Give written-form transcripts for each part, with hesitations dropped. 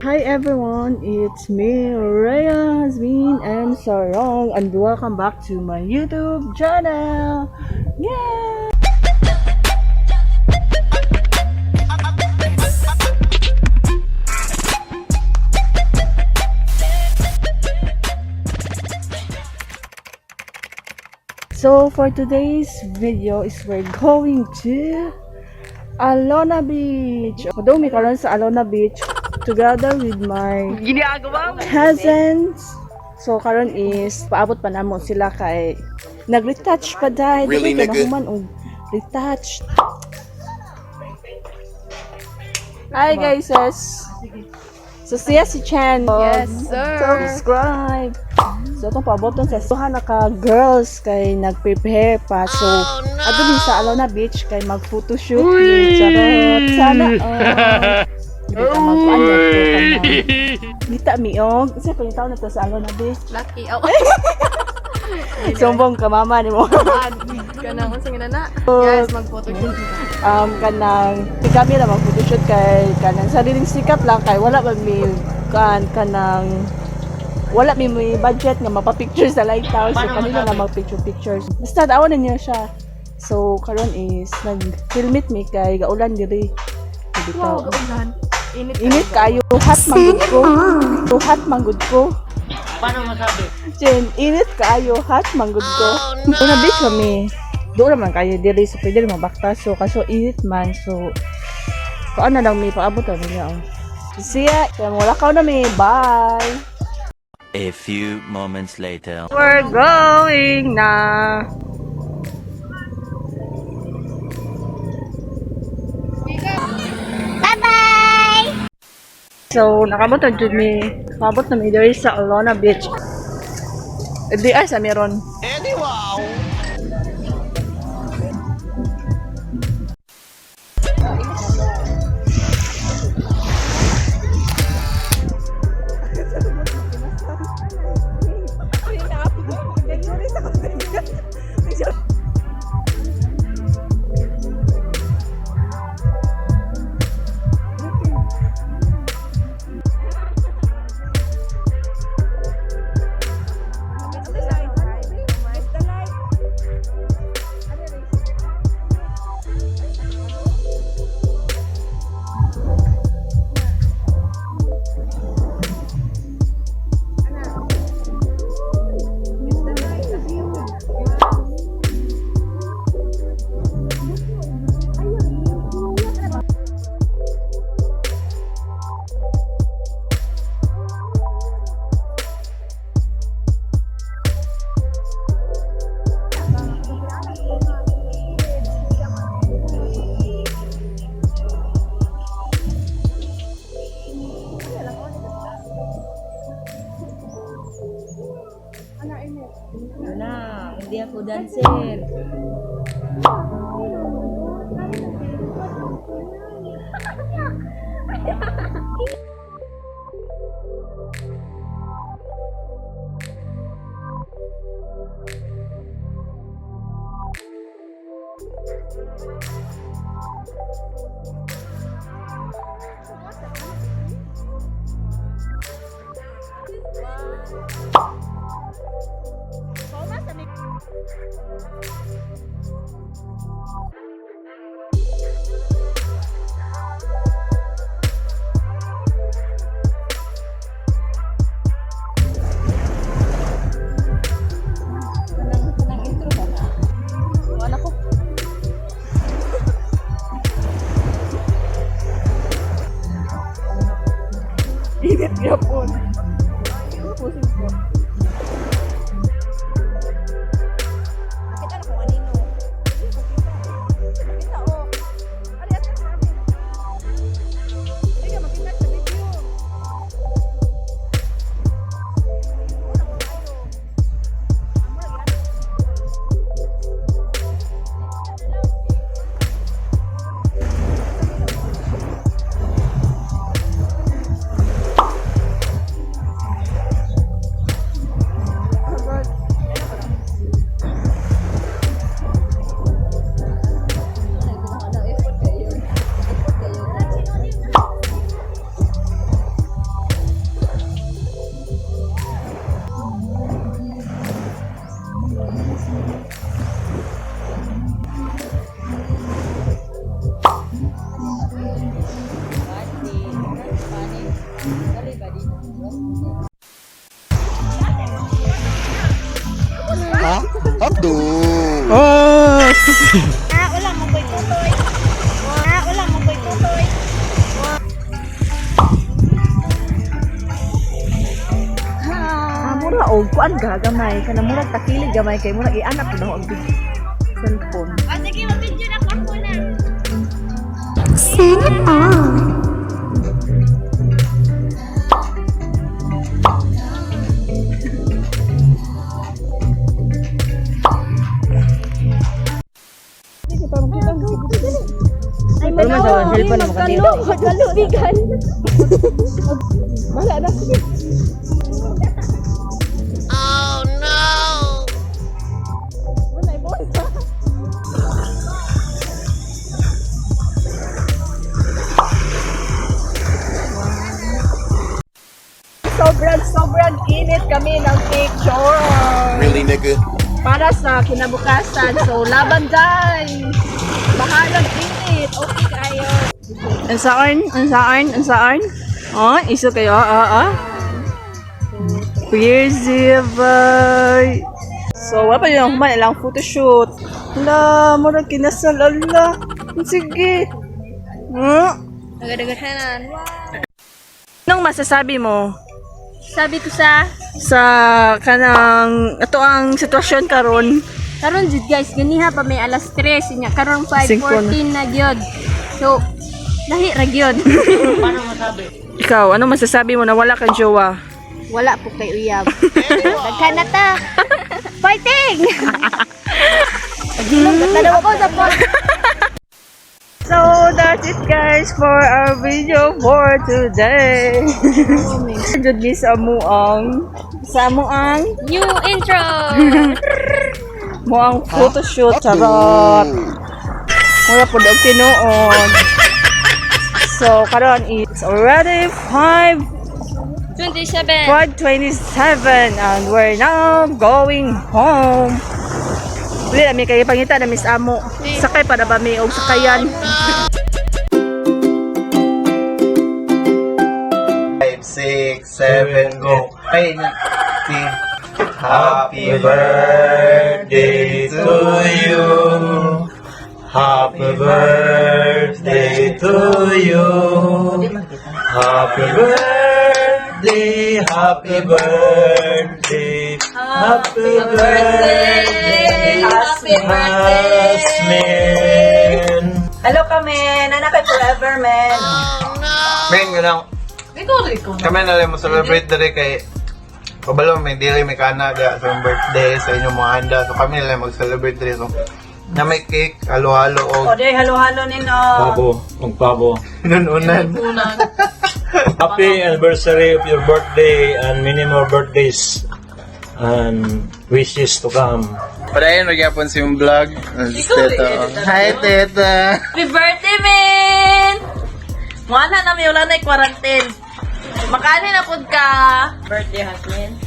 Hi everyone, it's me, REA JASMINE SARONG, and welcome back to my YouTube channel. Yeah! So for today's video is we're going to Alona Beach. Padumi karon sa Alona Beach together with my cousins. So karon is paabot pa namo sila kay nag-retouch pa dahil really, nahuman og retouch. Hi guys, so siya si Chen. Yes, sir. Subscribe. So itong paaboton sa suha na ka girls kay nag-prepare pa. So ato din sa Alona Beach kay mag-photoshoot. Charot. Sana Dita miog. Kasi pa yung taon na to sa Alona Beach. Lucky. Oh. Sumbong ka mama ni mo. Kanang unsing na. Guys, mag-photoshoot. Kanang kami na mag-photoshoot kay kanang sariling sikap lang kay wala pa mi kanang wala mi budget nga mapa-picture sa lighthouse. So kanila na mag-pictures. Basta daw na niya siya. So karon is nag-filmit mi kay gaulan diri. Wow, gaulan. Init kayo, hot manggod ko. Hot manggod ko. Paano masabi? Chen, init kayo, hot manggod ko. So na beach kami. Doon naman kayo diri so pwede mabaktas. So kaso init man. So kaano lang may paabot niya. Siya, kaya wala ka na may bye. A few moments later. We're going na. Bye-bye! So, nakabot na dyan nakabot na diri sa Alona Beach. Di ay sa meron. Wow! Wala, hindi ako dancer. Init niya po. Pusing po. Nakita na kung anino. Nakita o. Ari at sa amin. Hindi ka makita sa video. Ha? Aduh. Oh! Ulang mo ko'y tutoy. Ulang mo ko'y tutoy. Mura og kuan ga gamay kana mura takili gamay kay mura ianak ko na og cellphone. Sige, mag-video na ko muna. Pero man sa cellphone mo kanila. Magkalo, bigan. Wala na sige. Sobrang init kami ng picture. Really, nigga? Para sa kinabukasan. So, laban guys. Bahalang init. Okay kayo. Ang saan? Oh, iso kayo. Crazy boy. So, wala pa yung human ilang photoshoot. Hala, mura kinasal. Ala. Sige. Nagadagasyanan. Anong masasabi mo Sabi ko sa kanang ito ang sitwasyon karon? karon jud guys, ganiha pa may alas 3 nya karon Singko 5:14 na gyud. So, lahi ra gyud. Ikaw, anong masasabi mo na wala kang jowa? Wala po kay uyab. Daghan na ta. Fighting! Tanaw ako sa pot. So, that's it guys for our video for today. Jud ni sa amuang New intro. muang photoshoot charot. Mura po daw tinuod. So, karon it's already 27. 5:27 and we're now going home. Wala mi kay pangita na Miss Amo. Sakay pa na ba mi og sakayan? 5, 6, 7, go. Ay, Happy birthday to you. Happy birthday to you. Happy birthday, happy birthday. Happy birthday, Jasmine. Hello kami, nanakay forever men. Men, ganang. Kami na lang mo celebrate dali kay kabalo may dili may Canada sa birthday sa inyong mga handa. So kami na lang mag-celebrate dali. So na may cake, halo-halo o Day halo-halo nino. Magpabo. nununan. Happy anniversary of your birthday and many more birthdays and wishes to come. Padayon magyapon si yung vlog. Hi, Teta. Happy birthday men. Wala na may wala na quarantine. Makani na pud ka. Birthday Jasmine.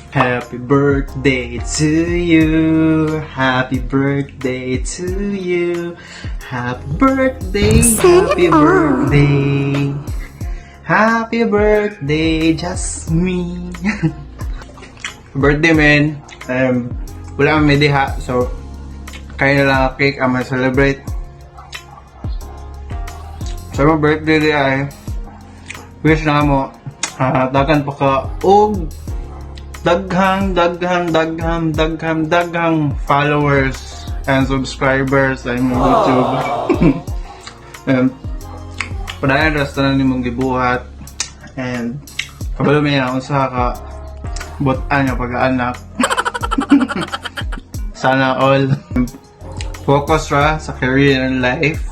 Happy birthday to you. Happy birthday to you. Happy birthday. Happy birthday. Happy birthday, Jasmine. Birthday, man. Wala kang may diha. So, kaya na lang ang cake ang ma-celebrate. Sa so, birthday di ay wish na mo dagan pa ka og daghang followers and subscribers sa imong YouTube. Padayon rasta na nimong gibuhat and kabalo may na unsa ka butan nga pag-aanak. Sana all focus ra sa career and life.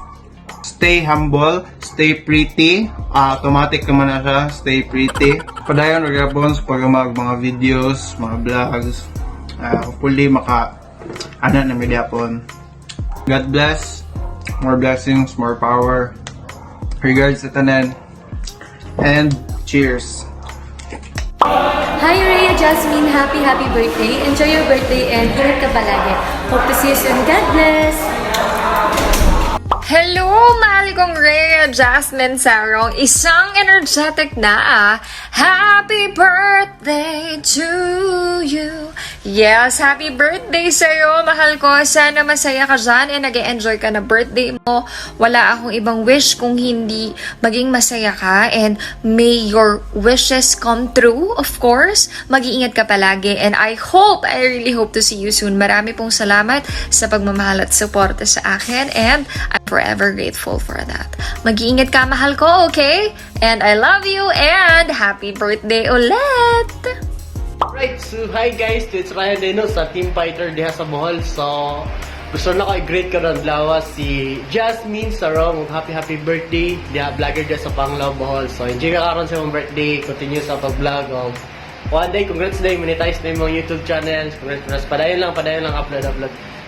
Stay humble, stay pretty. Automatic naman na siya, stay pretty. Padayon magyapon sa mga videos, mga vlogs. Hopefully ana na magyapon. God bless. More blessings, more power. Regards to Tanan. And cheers. Hi REA Jasmine, happy birthday. Enjoy your birthday and ingat ka palagi. Hope to see you soon. God bless. Hello, mahal kong REA Jasmine Sarong. Isang energetic na happy birthday to you. Yes, happy birthday sa'yo, mahal ko. Sana masaya ka dyan and nag-enjoy ka na birthday mo. Wala akong ibang wish kung hindi maging masaya ka, and may your wishes come true, of course. Mag-iingat ka palagi, and I really hope to see you soon. Marami pong salamat sa pagmamahal at suporta sa akin, and I'm forever grateful for that. Mag-iingat ka, mahal ko, okay? And I love you, and happy birthday ulit! Alright, so hi guys, it's Ryan Deno sa Team Fighter diha sa Bohol. So, gusto na ko i-greet ka ng lawas si Jasmine Sarong. Happy birthday, diha vlogger diha sa Panglao, Bohol. So, enjoy ka karon sa mong birthday, continue sa pag-vlog. One day, congrats day, monetize na yung mga YouTube channels. Congrats, padayon lang upload.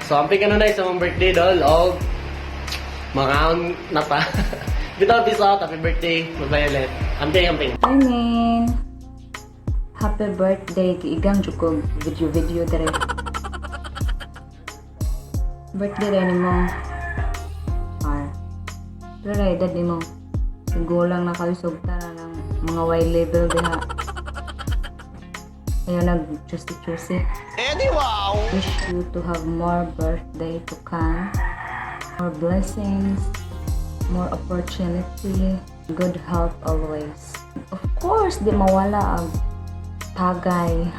So, amping ka na sa mong birthday, dol. Mga na pa. Bitaw, peace out, happy birthday, mag-violet. Amping. Hi, man. Happy birthday kiigang jukog video dere. Birthday rin mo. Pero edad ni mo. Sigulang na kayo sugta na ng mga Y label diha. Ayaw nag-choosy. Wow! Wish you to have more birthday to come. More blessings. More opportunity. Good health always. Of course, di mawala ang tagay,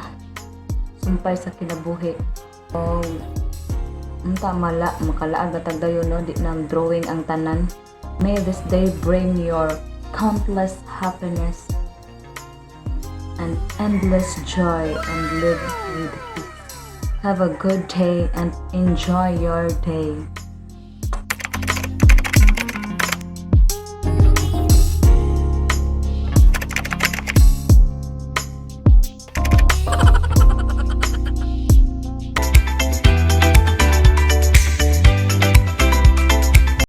sumpay sa kinabuhi. O, makalaag na tagdayo, no? Di nang drawing ang tanan. May this day bring your countless happiness and endless joy and live with peace. Have a good day and enjoy your day.